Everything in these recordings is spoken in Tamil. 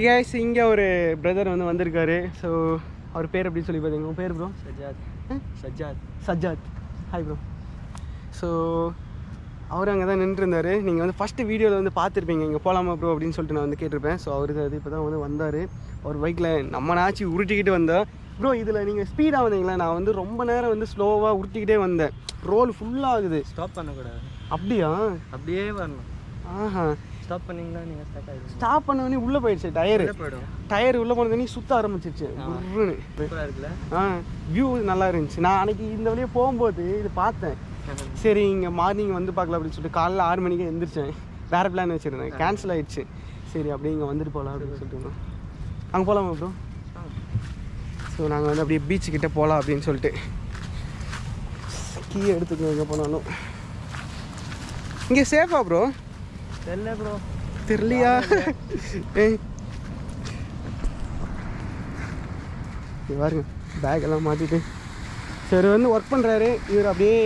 guys, இங்கே ஒரு பிரதர் வந்து வந்திருக்காரு. ஸோ அவர் பேர் அப்படின்னு சொல்லி பார்த்தீங்க. உங்கள் பேர் bro? Sajjad. Hi bro. So அவர் அங்கே தான் நின்றுருந்தார். நீங்கள் வந்து ஃபஸ்ட்டு வீடியோவில் வந்து பார்த்துருப்பீங்க, இங்கே போகலாமா ப்ரோ அப்படின்னு சொல்லிட்டு நான் வந்து கேட்டிருப்பேன். ஸோ அவருக்கு அது இப்போ தான் வந்து வந்தார். அவர் பைக்கில் நம்மனாச்சு உருட்டிக்கிட்டு வந்தேன். ப்ரோ இதில் நீங்கள் ஸ்பீடாக வந்தீங்களா? நான் வந்து ரொம்ப நேரம் வந்து ஸ்லோவாக உருட்டிக்கிட்டே வந்தேன். ரோல் ஃபுல்லாக ஆகுது. ஸ்டாப் பண்ணக்கூடாது. அப்படியா? அப்படியே வரணும். ஆஹா, ஸ்டாப் பண்ணிங்களா? நீங்கள் ஸ்டாப் பண்ணவொடனே உள்ளே போயிடுச்சு. டயர் உள்ளே போனதுனே சுற்ற ஆரம்பிச்சிருச்சு. இருக்குல்ல. வியூ நல்லா இருந்துச்சு. நான் அன்றைக்கி இந்த வழியே போகும்போது இது பார்த்தேன். சரி இங்கே மார்னிங் வந்து பார்க்கலாம் அப்படின்னு சொல்லிட்டு காலைல 6 மணிக்கு எழுந்திரிச்சேன். வேறு பிளான் வச்சுருந்தேன், கேன்சல் ஆகிடுச்சு. சரி அப்படியே இங்கே வந்துட்டு போகலாம் அப்படின்னு சொல்லிட்டு அங்கே போகலாமா ப்ரோ? ஸோ நாங்கள் வந்து அப்படியே பீச்சுக்கிட்டே போகலாம் அப்படின்னு சொல்லிட்டு கீ எடுத்துக்கோ. எங்கே போனாலும் இங்கே சேஃபா ப்ரோ? தெரியல ப்ரோ. தெரியலையா? பாருங்க பேக் எல்லாம் மாற்றிட்டு சரி வந்து ஒர்க் பண்ணுறாரு. இவர் அப்படியே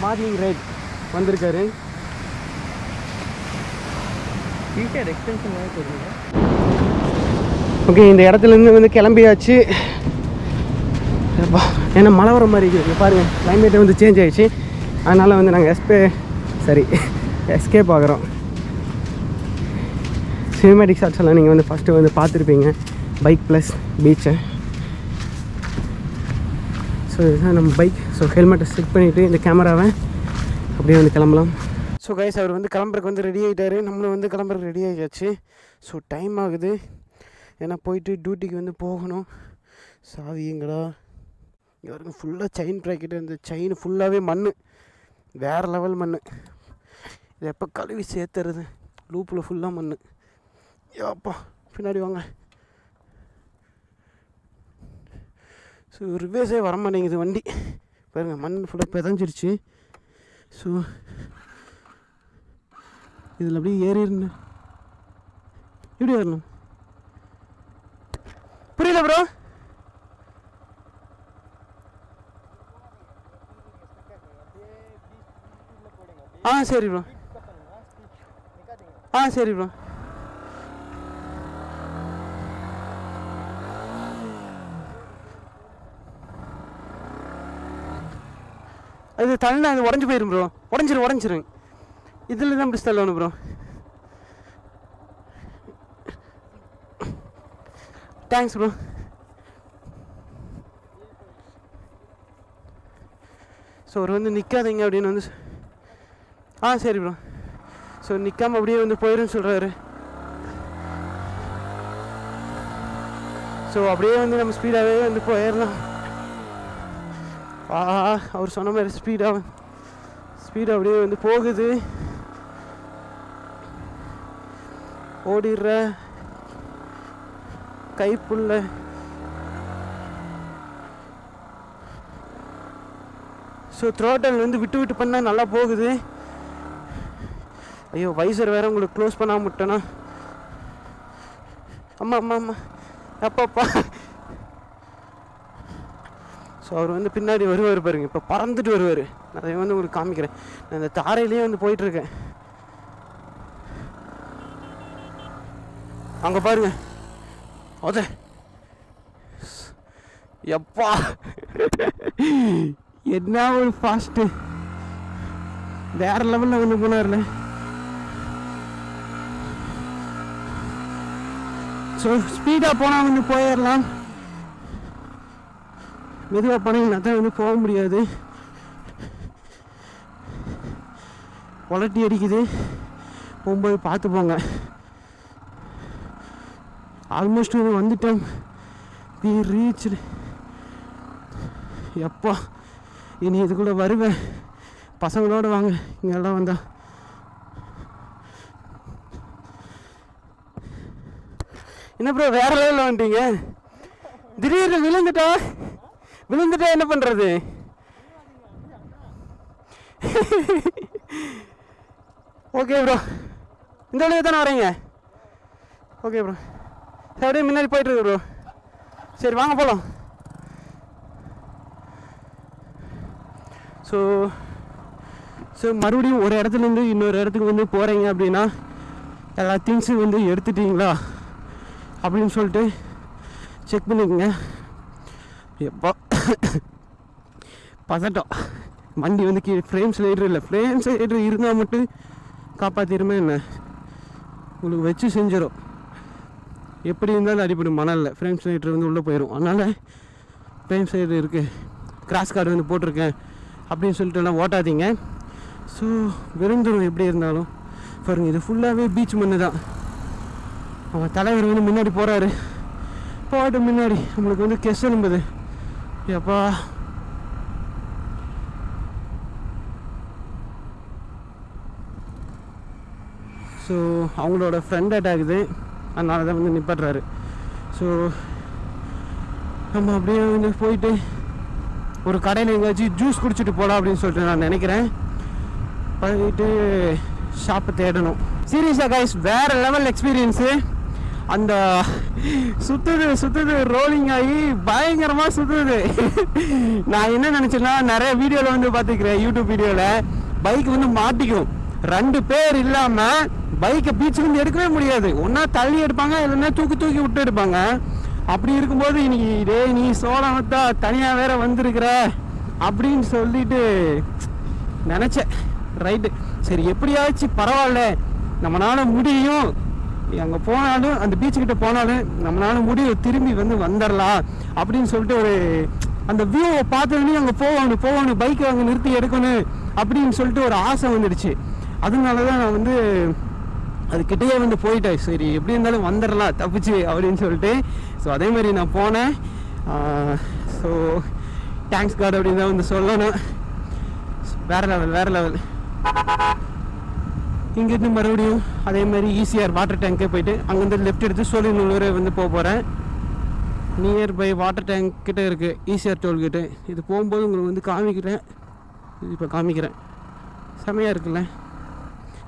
மார்னிங் ரைட் வந்திருக்காரு. எக்ஸ்டென்ஷன் தெரியுங்க. ஓகே, இந்த இடத்துலேருந்து வந்து கிளம்பியாச்சு. ஏன்னா மழை வர மாதிரி இருக்குது பாருங்கள். கிளைமேட்டை வந்து சேஞ்ச் ஆகிடுச்சு. அதனால் வந்து நாங்கள் எஸ்கேப் ஆகிறோம். சினிமேட்டிக் ஷாட்ஸ் எல்லாம் நீங்கள் வந்து ஃபஸ்ட்டு வந்து பார்த்துருப்பீங்க, பைக் ப்ளஸ் பீச்சை. ஸோ இதுதான் நம்ம பைக். ஸோ ஹெல்மெட்டை செட் பண்ணிவிட்டு இந்த கேமராவை அப்படியே வந்து கிளம்பலாம். ஸோ கைஸ், அவர் வந்து கிளம்புறக்கு வந்து ரெடி ஆகிட்டார். நம்மளும் வந்து கிளம்புறக்கு ரெடி ஆகியாச்சு. ஸோ டைம் ஆகுது, ஏன்னா போயிட்டு டியூட்டிக்கு வந்து போகணும். சாவி எங்கடா? இங்கே வரைக்கும் ஃபுல்லாக செயின் ப்ராக்கெட்டு. இந்த செயின் ஃபுல்லாகவே மண், வேறு லெவல் மண். இது எப்போ கழுவி சேர்த்துறது? லூப்பில் ஃபுல்லாக மண். ஏப்பா பின்னாடி வாங்க. ஸோ ரிவேர்ஸே வர மாட்டேங்குது வண்டி. பாருங்க மண் ஃபுல்லாக பிதஞ்சிருச்சு. ஸோ இதில் அப்படியே ஏறிடுன்னு எப்படி வரணும்? புரியல ப்ரோ. சரி ப்ரோ. சரி ப்ரோ. அது தள்ளா அது உடஞ்சி போயிடும் ப்ரோ. உடஞ்சிரும். இதில் தான் பிடிச்சி தள்ளணும் ப்ரோ. Thanks bro. ஸோ அவர் வந்து நிற்காதீங்க அப்படின்னு வந்து சரி ப்ரோ. ஸோ நிற்காமல் அப்படியே வந்து போயிடுன்னு சொல்கிறாரு. ஸோ அப்படியே வந்து நம்ம ஸ்பீடாகவே வந்து போயிடலாம். அவர் சொன்ன மாதிரி ஸ்பீடாக அப்படியே வந்து போகுது. ஓடிடுற கைப்புள்ள. ஸோ த்ரோட்டல் வந்து விட்டு பண்ணால் நல்லா போகுது. ஐயோ வைசர் வேறு உங்களுக்கு க்ளோஸ் பண்ணாமல் விட்டேன்னா. ஆமாம் அப்பப்பா. ஸோ அவர் வந்து பின்னாடி வருவார் பாருங்க. இப்போ பறந்துட்டு வருவார். நான் அதை வந்து உங்களுக்கு காமிக்கிறேன். நான் இந்த தாரையிலேயே வந்து போயிட்டுருக்கேன். அங்கே பாருங்க. எப்பா என்ன ஒரு ஃபாஸ்ட்டு, வேற லெவலில் வந்து போனார்ல. ஸோ ஸ்பீடாக போனால் வந்து போயிடலாம். மெதுவாக போனீங்கன்னா தான் வந்து போக முடியாது. உலட்டி அடிக்குது. போகும்போது பார்த்து போங்க. ஆல்மோஸ்ட் வந்துட்டோம். We reached. எப்பா இனி இதுக்குள்ளே வருவேன். பசங்களோடு வாங்க இங்கெல்லாம் வந்தா. என்ன ப்ரோ வேற லெவலில் வந்துட்டீங்க? திடீர்னு விழுந்துட்டா என்ன பண்ணுறது? ஓகே ப்ரோ, இந்த வழியாக தானே வரீங்க? Okay bro. சரி அப்படியே முன்னாடி போயிட்டுருக்கு ப்ரோ. சரி வாங்க போகலாம். ஸோ மறுபடியும் ஒரு இடத்துலேருந்து இன்னொரு இடத்துக்கு வந்து போகிறீங்க அப்படின்னா எல்லா திங்ஸும் வந்து எடுத்துட்டிங்களா அப்படின்னு சொல்லிட்டு செக் பண்ணிக்கோங்க. எப்போ பதட்டம். வண்டி வந்து கீழே ஃப்ரேம் ஸ்லைடர் இல்லை, ஃப்ரேம் ஸ்லைடர் இருந்தால் மட்டும் காப்பாற்றிடுமே என்ன, உங்களுக்கு வச்சு செஞ்சிடும். எப்படி இருந்தாலும் அடிப்படும் மணலில், ஃப்ரேம் ஸ்லைடர் வந்து உள்ளே போயிடும். அதனால் ஃப்ரேம் ஸ்லைடர் இருக்குது, கிராஸ் கார்டு வந்து போட்டிருக்கேன் அப்படின்னு சொல்லிட்டு எல்லாம் ஓட்டாதீங்க. ஸோ விருந்துடும் எப்படி இருந்தாலும். பாருங்க, இது ஃபுல்லாகவே பீச் மண்ணு தான். அவன் தலைவர் வந்து முன்னாடி போகிறாரு, போட்டு முன்னாடி நம்மளுக்கு வந்து கெஸ் எழும்புது. எப்பா ஸோ அவங்களோட ஃப்ரெண்ட் அட்டாக்குது, அதனால தான் வந்து நிப்பாட்டுறாரு. ஸோ நம்ம அப்படியே வந்து போயிட்டு ஒரு கடையில் எங்கேயாச்சும் ஜூஸ் குடிச்சிட்டு போகலாம் அப்படின்னு சொல்லிட்டு நான் நினைக்கிறேன். போயிட்டு ஷாப்பை தேடணும். சீரியஸாக கைஸ், வேறு லெவல் எக்ஸ்பீரியன்ஸு. அந்த சுற்றுது ரோலிங் ஆகி பயங்கரமாக சுற்றுது. நான் என்ன நினச்சேன்னா, நிறைய வீடியோவில் வந்து பார்த்துக்கிறேன், யூடியூப் வீடியோவில் பைக் வந்து மாட்டிக்கும். 2 பேர் இல்லாமல் பைக்கை பீச்சுக்கு வந்து எடுக்கவே முடியாது. ஒன்றா தள்ளி எடுப்பாங்க, இல்லைன்னா தூக்கி விட்டு எடுப்பாங்க. அப்படி இருக்கும்போது இன்னைக்கு இதே நீ சோழமத்தா தனியாக வேற வந்திருக்கிற அப்படின்னு சொல்லிட்டு நினச்சேன். ரைட்டு, சரி எப்படியாச்சும் பரவாயில்ல, நம்மளால முடியும், அங்கே போனாலும் அந்த பீச்சுக்கிட்ட போனாலும் நம்மளால முடியும், திரும்பி வந்து வந்துடலாம் அப்படின்னு சொல்லிட்டு ஒரு அந்த வியூவை பார்த்தோன்னே அங்கே போகணும் பைக்கை அங்கே நிறுத்தி எடுக்கணும் அப்படின்னு சொல்லிட்டு ஒரு ஆசை வந்துடுச்சு. அதனால தான் நான் வந்து அதுக்கிட்டே வந்து போயிட்டேன். சரி எப்படி இருந்தாலும் வந்துடலாம் தப்பிச்சு அப்படின்னு சொல்லிட்டு. ஸோ அதே மாதிரி நான் போனேன். ஸோ தேங்க்ஸ் காட் அப்படின்னு தான் வந்து சொல்லணும். வேறு லெவல். இங்கேருந்து மறுபடியும் அதே மாதிரி ECR வாட்டர் டேங்கே போயிட்டு அங்கேருந்து லெஃப்ட் எடுத்து சோழிநல்லூர் வந்து போகிறேன். நியர்பை வாட்டர் டேங்க் கிட்டே இருக்குது ECR டோல்கேட்டு. இது போகும்போது உங்களுக்கு வந்து காமிக்கிறேன். இப்போ காமிக்கிறேன், செமையாக இருக்குல்ல.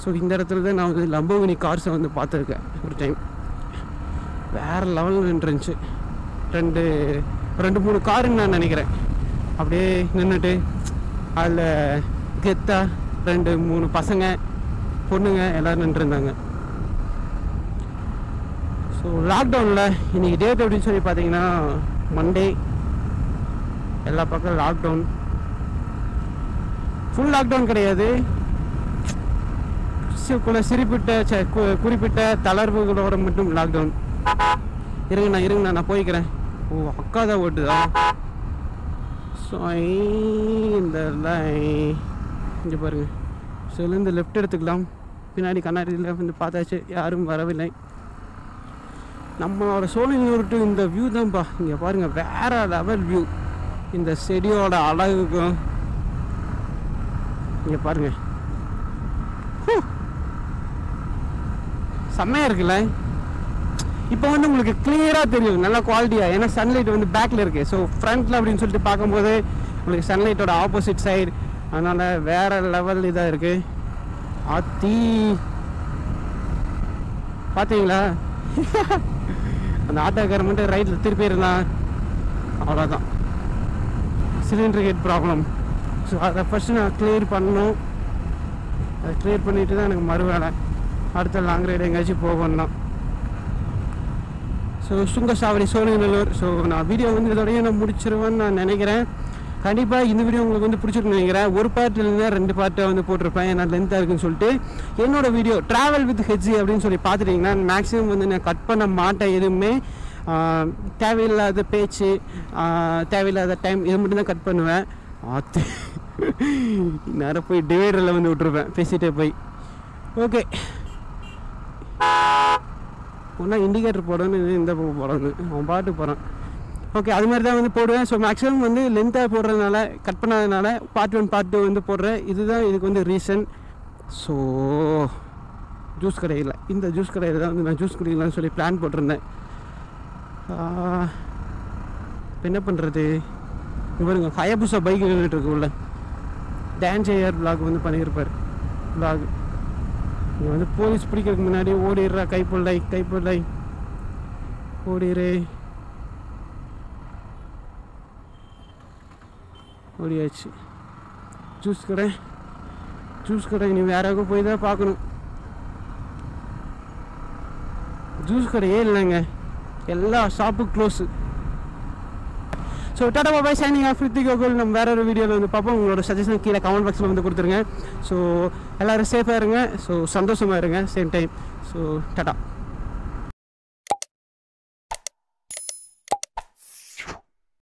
ஸோ இந்த இடத்துல தான் நான் வந்து லம்போகினி கார்ஸை வந்து பார்த்துருக்கேன் ஒரு டைம். வேறு லெவலில் இருந்துச்சு. 2-3 காருன்னு நான் நினைக்கிறேன். அப்படியே நின்றுட்டு அதில் கெத்தா 2-3 பசங்க பொண்ணுங்க எல்லோரும் நின்றுருந்தாங்க. ஸோ லாக்டவுனில் இன்றைக்கி டேட் அப்படின்னு சொல்லி பார்த்தீங்கன்னா மண்டே. எல்லா பக்கம் லாக்டவுன், ஃபுல் லாக்டவுன் கிடையாது, குறிப்பிட்ட தளர்வுகளோட மட்டும் லாக்டவுன். இருங்கண்ணா நான் போய்க்கிறேன். ஓ அக்கா தான் ஓட்டுதா? ஸோ இந்த இங்கே பாருங்கள். ஸோ இதுலேருந்து லெஃப்ட் எடுத்துக்கலாம். பின்னாடி கண்ணாடியில் வந்து பார்த்தாச்சு, யாரும் வரவில்லை. நம்மளோட சோழிநல்லூர் டு இந்த வியூ தான்ப்பா. இங்கே பாருங்கள், வேறு லெவல் வியூ. இந்த செடியோட அழகுக்கும் இங்கே பாருங்கள், செம்மையாக இருக்குல்ல. இப்போ வந்து உங்களுக்கு கிளியராக தெரியும், நல்லா குவாலிட்டியாக. ஏன்னா சன்லைட் வந்து பேக்கில் இருக்குது. ஸோ ஃப்ரண்ட்டில் அப்படின்னு சொல்லிட்டு பார்க்கும்போது உங்களுக்கு சன்லைட்டோட ஆப்போசிட் சைடு, அதனால் வேறு லெவல் இதாக இருக்குது. ஆத்தி பார்த்தீங்களா? அந்த ஆட்டோக்காரர் மட்டும் ரைட்டில் திருப்பி இருந்தான், அவ்வளோதான். Cylinder head problem. ஸோ அதை ஃபஸ்ட்டு நான் கிளியர் பண்ணணும். அதை கிளியர் பண்ணிவிட்டு தான் எனக்கு மறு வேலை. அடுத்த லாங் ரைடு எங்கேயாச்சும் போகணும். ஸோ சுங்கசாவடி சோழிநல்லூர். ஸோ நான் வீடியோ வந்து இதோடய நான் முடிச்சிருவேன்னு நான் நினைக்கிறேன். கண்டிப்பாக இந்த வீடியோ உங்களுக்கு வந்து பிடிச்சிருக்குன்னு நினைக்கிறேன். ஒரு பார்ட் இல்லைன்னா 2 பார்ட்டாக வந்து போட்டிருப்பேன், ஏன்னா லென்த்தாக இருக்குன்னு சொல்லிட்டு. என்னோடய வீடியோ ட்ராவல் வித் ஹெச்சி அப்படின்னு சொல்லி பார்த்துட்டிங்கன்னா மேக்ஸிமம் வந்து நான் கட் பண்ண மாட்டேன். எதுவுமே தேவையில்லாத பேச்சு, தேவையில்லாத டைம், இது மட்டும் தான் கட் பண்ணுவேன். நேரம் போய் டிவைடரில் வந்து விட்டுருப்பேன் பேசிகிட்டே போய். ஓகே, ஒன்றா இண்டிகேட்டர் போடணும், இந்த போடணும், அவன் பாட்டு போகிறான். ஓகே, அது மாதிரி தான் வந்து போடுவேன். ஸோ மேக்ஸிமம் வந்து லென்த்தாக போடுறதுனால, கட் பண்ணாதனால பார்ட் 1 பார்ட் 2 வந்து போடுறேன். இதுதான் இதுக்கு வந்து ரீசன். ஸோ ஜூஸ் கடையில், இந்த ஜூஸ் கடையில் தான் வந்து நான் ஜூஸ் குடிக்கலாம்னு சொல்லி பிளான் போட்டிருந்தேன். இப்போ என்ன பண்ணுறது, இவருங்க ஹயபுசா பைக் நின்றுட்டு இருக்கு உள்ள. டான்ஸ் ஏஆர் விளாக் வந்து பண்ணியிருப்பார். விளாக் இங்கே வந்து போலீஸ் பிடிக்கிறதுக்கு முன்னாடி ஓடிடுறா, கைப்பிள்ளை ஓடிடு. ஓடியாச்சு. ஜூஸ் கடை இனி வேறாக போய் தான் பார்க்கணும். ஜூஸ் கடையே இல்லைங்க, எல்லா ஷாப்பும் க்ளோஸு. ஸோ டாடா பாய், சைனிங் ஆஃப் ரித்திக் கோகுல். நம்ம வேற ஒரு வீடியோவில் வந்து பார்ப்போம். உங்களோட சஜஷன் கீழே கமெண்ட் பாக்ஸில் வந்து கொடுத்துருங்க. ஸோ எல்லோரும் சேஃபாக இருங்க, ஸோ சந்தோஷமாக இருங்க சேம் டைம். ஸோ டாடா.